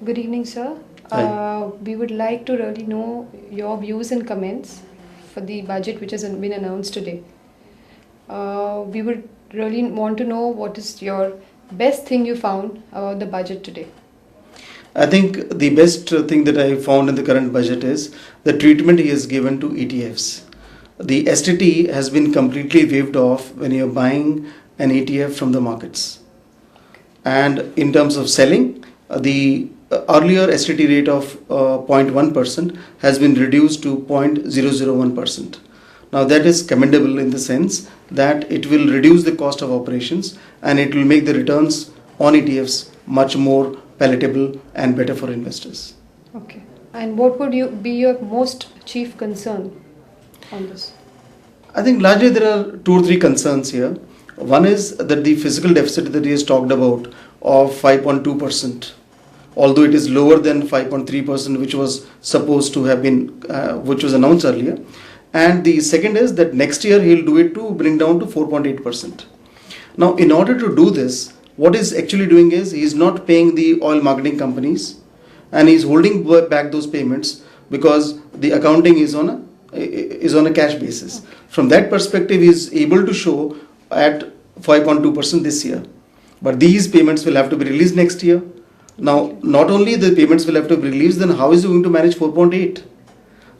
Good evening, sir. Hi. We would like to really know your views and comments for the budget which has been announced today. We would really want to know what is your best thing you found about the budget today. I think the best thing that I found in the current budget is the treatment he has given to ETFs. The STT has been completely waived off when you're buying an ETF from the markets. And in terms of selling, the earlier STT rate of 0.1% has been reduced to 0.001%. Now that is commendable in the sense that it will reduce the cost of operations and it will make the returns on ETFs much more palatable and better for investors. Okay. And what would be your most chief concern on this? I think largely there are two or three concerns here. One is that the fiscal deficit that he has talked about of 5.2%, although it is lower than 5.3%, which was supposed to have been, which was announced earlier. And the second is that next year he'll do it to bring down to 4.8%. Now, in order to do this, what he's actually doing is he's not paying the oil marketing companies and he's holding back those payments because the accounting is on a cash basis. From that perspective, he's able to show at 5.2% this year. But these payments will have to be released next year. Now, not only the payments will have to be released, then how is he going to manage 4.8?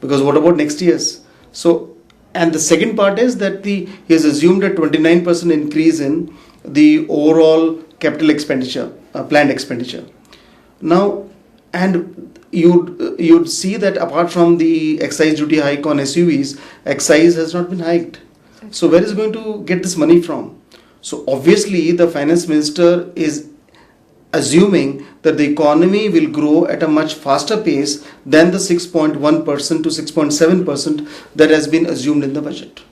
Because what about next year's? So, and the second part is that he has assumed a 29% increase in the overall capital expenditure, planned expenditure. Now, and you'd see that apart from the excise duty hike on SUVs, excise has not been hiked. So where is he going to get this money from? So obviously the finance minister is assuming that the economy will grow at a much faster pace than the 6.1% to 6.7% that has been assumed in the budget.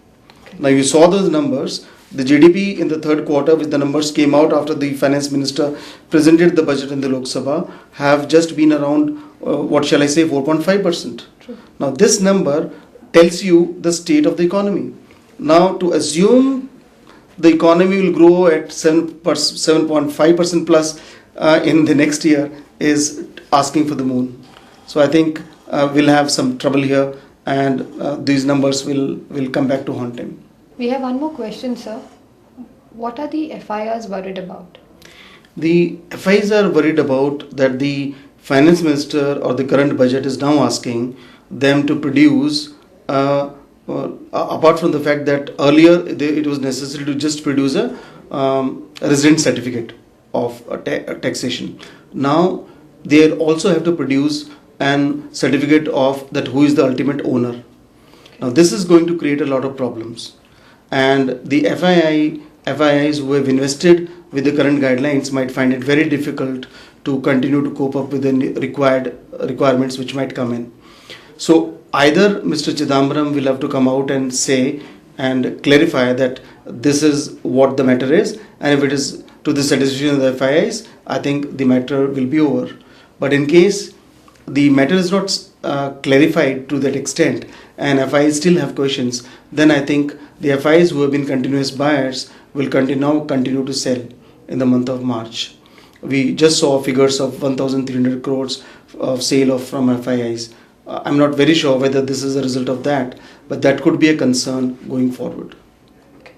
Okay. Now you saw those numbers. The GDP in the third quarter, with the numbers came out after the finance minister presented the budget in the Lok Sabha, have just been around, 4.5%. True. Now this number tells you the state of the economy. Now to assume the economy will grow at 7.5% plus in the next year is asking for the moon. So I think we'll have some trouble here and these numbers will come back to haunt him. We have one more question, sir. What are the FIRs worried about? The FIs are worried about that the finance minister or the current budget is now asking them to produce, apart from the fact that earlier it was necessary to just produce a resident certificate of taxation. Now they also have to produce an certificate of that who is the ultimate owner. Now this is going to create a lot of problems. And the FIIs who have invested with the current guidelines might find it very difficult to continue to cope up with the requirements which might come in. So either Mr. Chidambaram will have to come out and say and clarify that this is what the matter is, and if it is to the satisfaction of the FIIs, I think the matter will be over. But in case the matter is not clarified to that extent and FIIs still have questions, then I think the FIIs who have been continuous buyers will continue to sell in the month of March. We just saw figures of 1,300 crores of sale from FIIs. I'm not very sure whether this is a result of that, but that could be a concern going forward. Okay.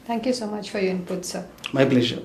Thank you so much for your input, sir. My pleasure.